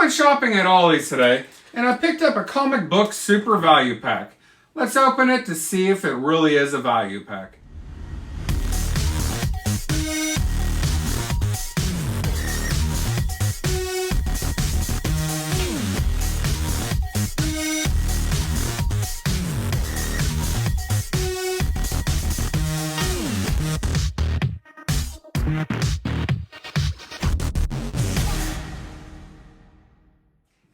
went shopping at Ollie's today, and I picked up a comic book super value pack. Let's open it to see if it really is a value pack.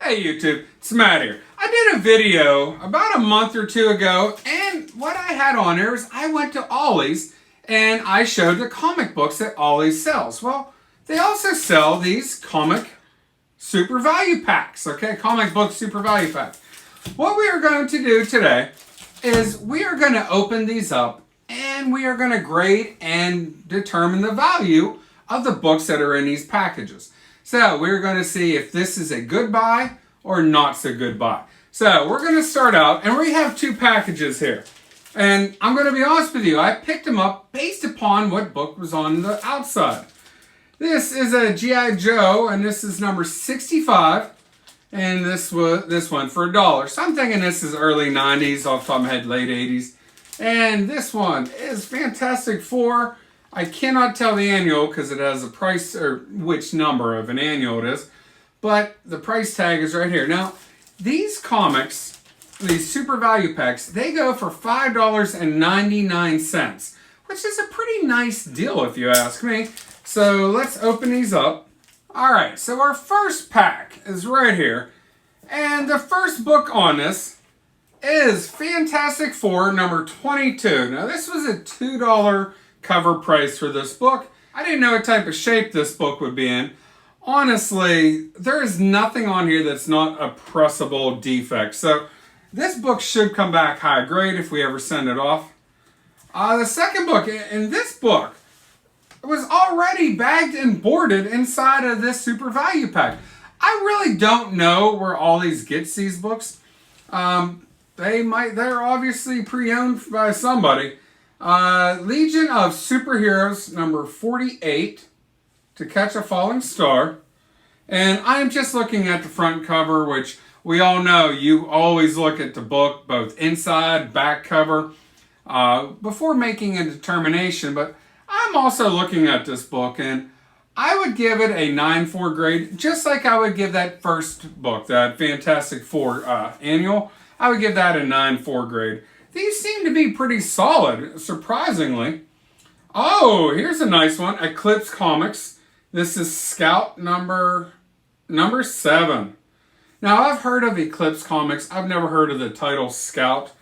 Hey YouTube, it's Matt here. I did a video about a month or two ago, and what I had on there is I went to Ollie's and I showed the comic books that Ollie's sells. Well, they also sell these comic super value packs, okay? Comic book super value packs. What we are going to do today is we are going to open these up and we are going to grade and determine the value of the books that are in these packages. So we're going to see if this is a good buy or not so good buy. So we're going to start out, and we have two packages here. And I'm going to be honest with you, I picked them up based upon what book was on the outside. This is a G.I. Joe, and this is number 65. And this one for $1. So I'm thinking this is early 90s, off the top of my head, late 80s. And this one is Fantastic Four. I cannot tell the annual because it has a price, or which number of an annual it is, but the price tag is right here. Now, these comics, these super value packs, they go for $5.99, which is a pretty nice deal if you ask me. So let's open these up. All right, so our first pack is right here, and the first book on this is Fantastic Four number 22. Now, this was a $2 cover price for this book. I didn't know what type of shape this book would be in. Honestly, there is nothing on here that's not a pressable defect. So this book should come back high grade if we ever send it off. The second book, in this book, was already bagged and boarded inside of this super value pack. I really don't know where Ollie's gets these books. They're obviously pre-owned by somebody. Legion of Superheroes number 48, To Catch a Falling Star. And I'm just looking at the front cover, which we all know you always look at the book, both inside, back cover, before making a determination. But I'm also looking at this book, and I would give it a 9.4 grade, just like I would give that first book, that Fantastic Four annual. I would give that a 9.4 grade. These seem to be pretty solid, surprisingly. Oh, here's a nice one. Eclipse Comics. This is Scout number 7. Now, I've heard of Eclipse Comics. I've never heard of the title Scout,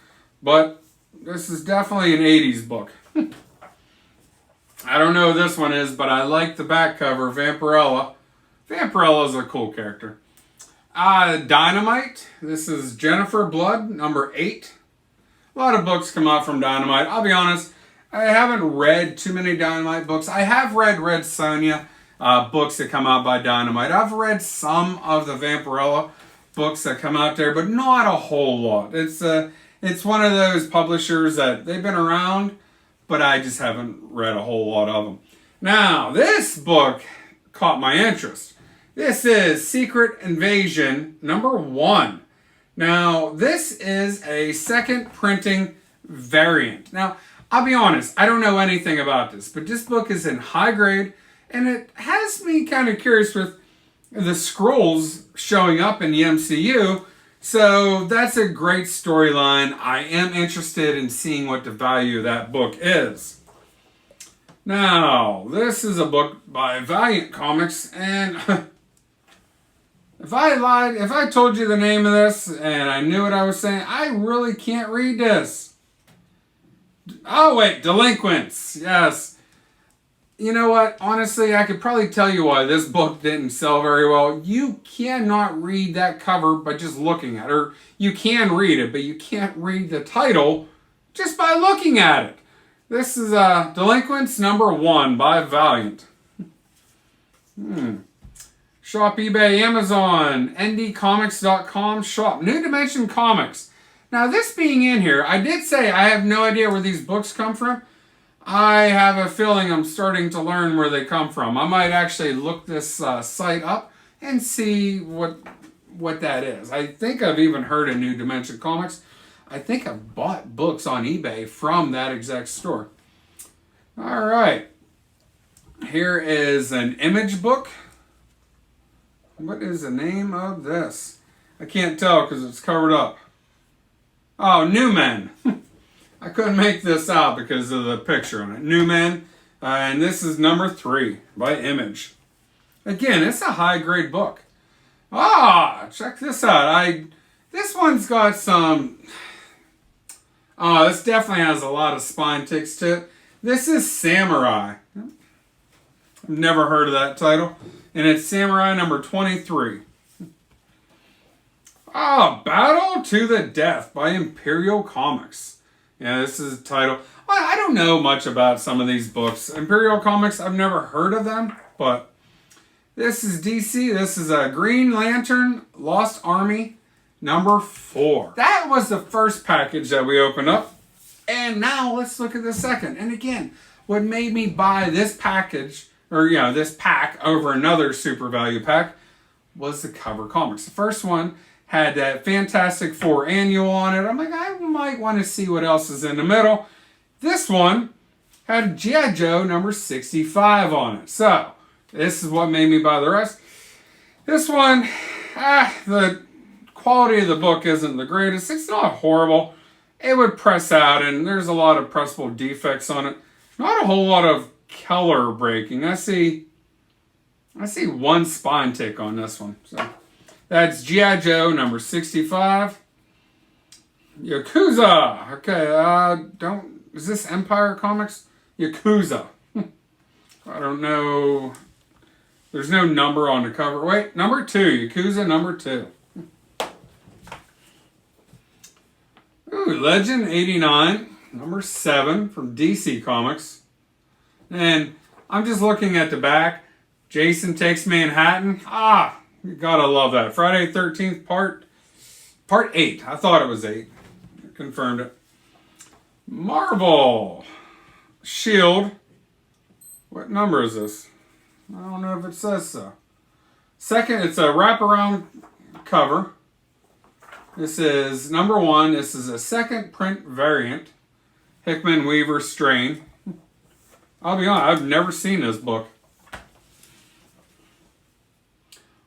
but this is definitely an 80s book. I don't know who this one is, but I like the back cover, Vampirella. Vampirella's a cool character. Dynamite. This is Jennifer Blood, number 8. A lot of books come out from Dynamite. I'll be honest, I haven't read too many Dynamite books. I have read Red Sonja books that come out by Dynamite. I've read some of the Vampirella books that come out there, but not a whole lot. It's one of those publishers that they've been around, but I just haven't read a whole lot of them. Now, this book caught my interest. This is Secret Invasion number 1. Now, this is a second printing variant. Now, I'll be honest, I don't know anything about this, but this book is in high grade, and it has me kind of curious with the Skrulls showing up in the MCU, so that's a great storyline. I am interested in seeing what the value of that book is. Now, this is a book by Valiant Comics, and if I told you the name of this and I knew what I was saying, I really can't read this. Oh wait, Delinquents, yes. You know what, honestly, I could probably tell you why this book didn't sell very well. You cannot read that cover by just looking at it. Or you can read it, but you can't read the title just by looking at it. This is Delinquents number 1 by Valiant. Shop, eBay, Amazon, ndcomics.com, shop, New Dimension Comics. Now, this being in here, I did say I have no idea where these books come from. I have a feeling I'm starting to learn where they come from. I might actually look this site up and see what that is. I think I've even heard of New Dimension Comics. I think I've bought books on eBay from that exact store. All right. Here is an image book. What is the name of this? I can't tell because it's covered up. Oh, New Men. I couldn't make this out because of the picture on it. New Men. And this is number 3 by Image. Again, it's a high-grade book. Check this out. This one's got some... this definitely has a lot of spine ticks to it. This is Samurai. I've never heard of that title. And it's Samurai number 23. Battle to the Death by Imperial Comics. Yeah, this is the title. Well, I don't know much about some of these books. Imperial Comics, I've never heard of them, but this is DC. This is a Green Lantern Lost Army number 4. That was the first package that we opened up. And now let's look at the second. And again, what made me buy this package, or this pack over another Super Value pack, was the cover comics. The first one had that Fantastic Four annual on it. I'm like, I might want to see what else is in the middle. This one had G.I. Joe number 65 on it. So, this is what made me buy the rest. This one, the quality of the book isn't the greatest. It's not horrible. It would press out, and there's a lot of pressable defects on it. Not a whole lot of color breaking. I see one spine tick on this one. So that's G.I. Joe number 65. Yakuza. Okay, is this Empire Comics? Yakuza. I don't know. There's no number on the cover. Wait, number 2. Yakuza number 2. Ooh, Legend 89, number 7 from DC Comics. And I'm just looking at the back. Jason Takes Manhattan. You gotta love that. Friday 13th, part 8. I thought it was 8. I confirmed it. Marvel. Shield. What number is this? I don't know if it says so. Second, it's a wraparound cover. This is number 1. This is a second print variant. Hickman Weaver strain. I'll be honest, I've never seen this book.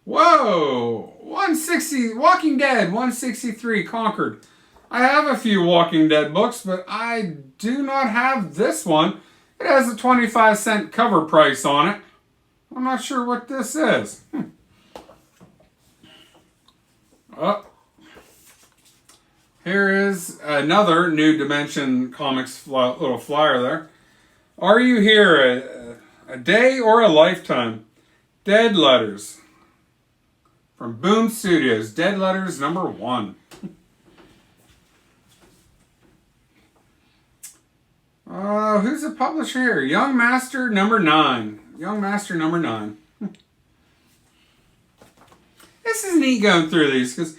Whoa! 160, Walking Dead, 163, Conquered. I have a few Walking Dead books, but I do not have this one. It has a 25-cent cover price on it. I'm not sure what this is. Here is another New Dimension Comics little flyer there. Are you here a day or a lifetime? Dead Letters. From Boom Studios. Dead Letters number 1. Who's the publisher here? Young Master number 9. Young Master number 9. This is neat going through these because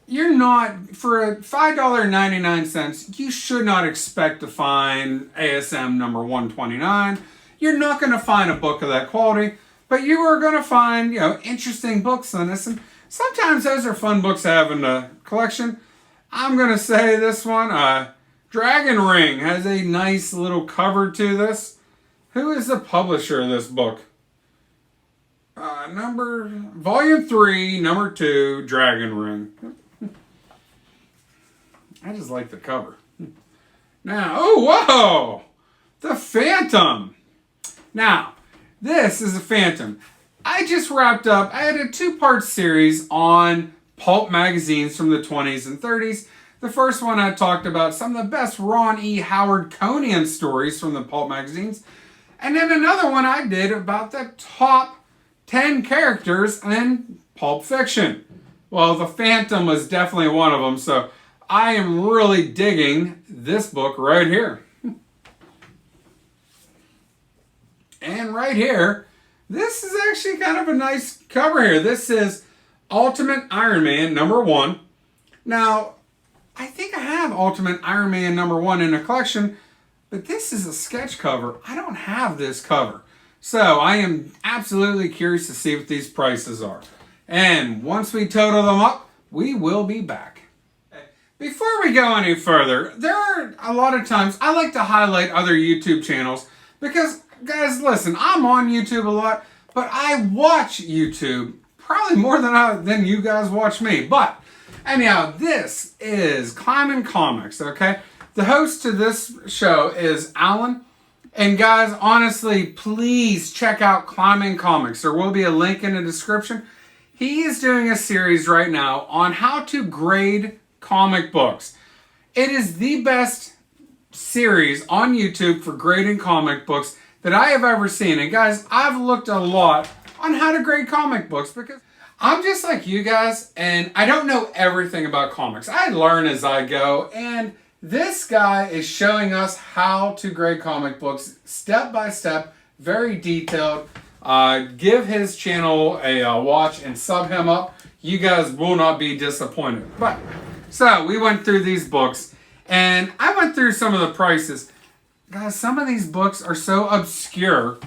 you're not, for a $5.99, you should not expect to find ASM number 129. You're not going to find a book of that quality, but you are going to find, interesting books on this. And sometimes those are fun books to have in the collection. I'm going to say this one, Dragon Ring, has a nice little cover to this. Who is the publisher of this book? Volume 3, number 2, Dragon Ring. I just like the cover. Now, whoa! The Phantom. Now, this is a Phantom. I just wrapped up, I had a 2-part series on pulp magazines from the 20s and 30s. The first one I talked about some of the best Ron E. Howard Conan stories from the pulp magazines. And then another one I did about the top 10 characters in Pulp Fiction. Well, The Phantom was definitely one of them, so I am really digging this book right here. And right here, this is actually kind of a nice cover here. This is Ultimate Iron Man number 1. Now, I think I have Ultimate Iron Man number 1 in a collection, but this is a sketch cover. I don't have this cover. So I am absolutely curious to see what these prices are. And once we total them up, we will be back. Before we go any further, there are a lot of times I like to highlight other YouTube channels because, guys, listen, I'm on YouTube a lot, but I watch YouTube probably more than you guys watch me. But anyhow, this is Climbing Comics, okay? The host to this show is Alan. And guys, honestly, please check out Climbing Comics. There will be a link in the description. He is doing a series right now on how to grade comic books. It is the best series on YouTube for grading comic books that I have ever seen. And guys, I've looked a lot on how to grade comic books because I'm just like you guys and I don't know everything about comics. I learn as I go, and this guy is showing us how to grade comic books step by step, very detailed. Give his channel a watch and sub him up. You guys will not be disappointed. But so we went through these books and I went through some of the prices. Guys, some of these books are so obscure,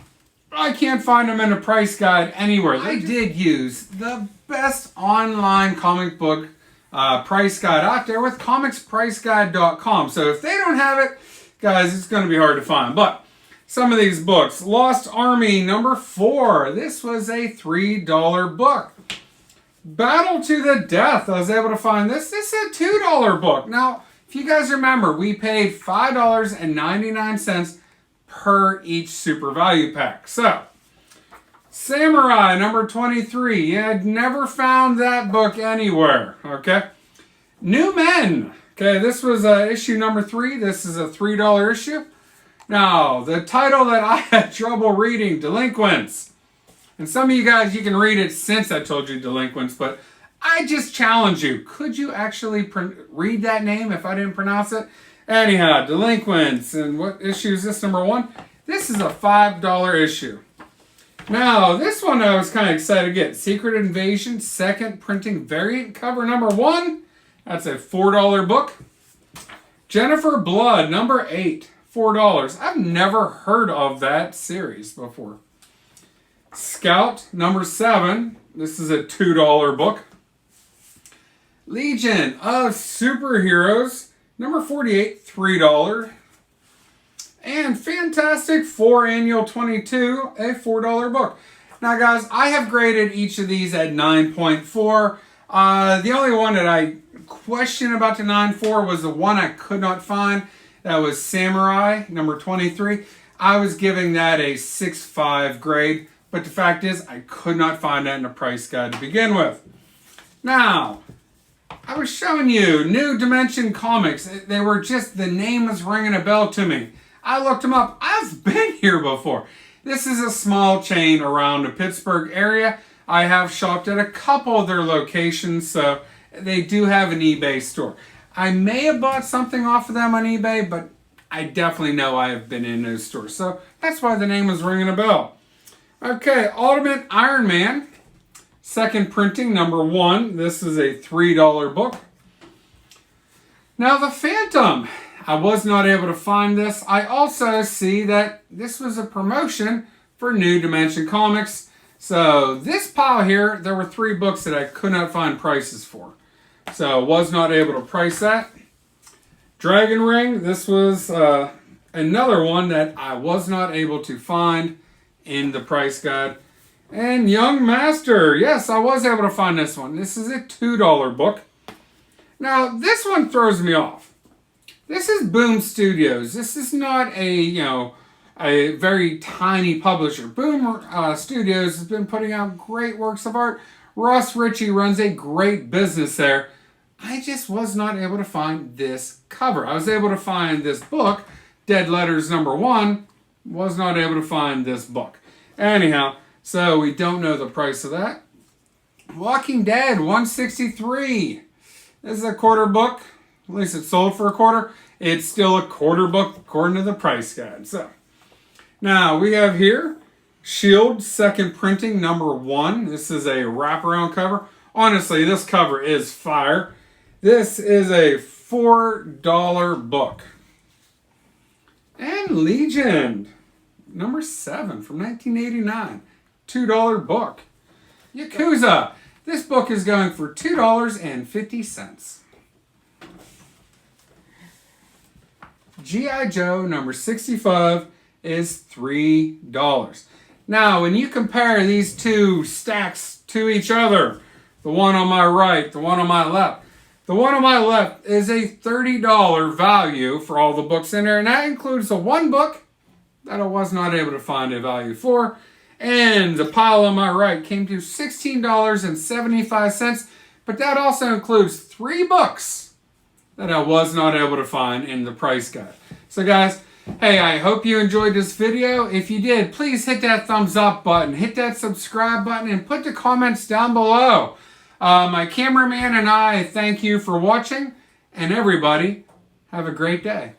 I can't find them in a price guide anywhere. I did use the best online comic book price guide out there with comicspriceguide.com. So if they don't have it, guys, it's going to be hard to find. But some of these books, Lost Army #4. This was a $3 book. Battle to the Death. I was able to find this. This is a $2 book. Now, if you guys remember, we paid $5.99 per each Super Value Pack. So, Samurai #23. Yeah, I'd never found that book anywhere. Okay. New Men. Okay, this was issue #3. This is a $3 issue. Now, the title that I had trouble reading, Delinquents. And some of you guys, you can read it since I told you Delinquents, but I just challenge you. Could you actually read that name if I didn't pronounce it? Anyhow, Delinquents. And what issue is this, #1? This is a $5 issue. Now, this one I was kind of excited to get. Secret Invasion, second printing variant cover #1. That's a $4 book. Jennifer Blood, #8, $4. I've never heard of that series before. Scout #7. This is a $2 book. Legion of Superheroes #48, $3. And Fantastic Four Annual 22, a $4 book. Now, guys, I have graded each of these at 9.4. The only one that I question about the 9.4 was the one I could not find. That was Samurai #23. I was giving that a 6.5 grade. But the fact is, I could not find that in the price guide to begin with. Now, I was showing you New Dimension Comics. They were just, the name was ringing a bell to me. I looked them up. I've been here before. This is a small chain around the Pittsburgh area. I have shopped at a couple of their locations, so they do have an eBay store. I may have bought something off of them on eBay, but I definitely know I have been in those stores. So that's why the name was ringing a bell. Okay, Ultimate Iron Man, second printing, #1. This is a $3 book. Now, The Phantom. I was not able to find this. I also see that this was a promotion for New Dimension Comics. So this pile here, there were 3 books that I could not find prices for. So was not able to price that. Dragon Ring. This was another one that I was not able to find in the price guide. And Young Master. Yes, I was able to find this one. This is a $2 book. Now, this one throws me off. This is Boom Studios. This is not a very tiny publisher. Boom Studios has been putting out great works of art. Ross Ritchie runs a great business there. I just was not able to find this cover. I was able to find this book, Dead Letters #1. Was not able to find this book. Anyhow, so we don't know the price of that. Walking Dead, $163. This is a quarter book. At least it sold for a quarter. It's still a quarter book according to the price guide. So, now we have here Shield, second printing, #1. This is a wraparound cover. Honestly, this cover is fire. This is a $4 book. And Legion, #7 from 1989. $2 book. Yakuza. This book is going for $2.50. G.I. Joe number 65 is $3. Now, when you compare these two stacks to each other, the one on my right, the one on my left, the one on my left is a $30 value for all the books in there, and that includes the one book that I was not able to find a value for, and the pile on my right came to $16.75, but that also includes 3 books that I was not able to find in the price guide. So guys, hey, I hope you enjoyed this video. If you did, please hit that thumbs up button, hit that subscribe button, and put the comments down below. My cameraman and I thank you for watching, and everybody, have a great day.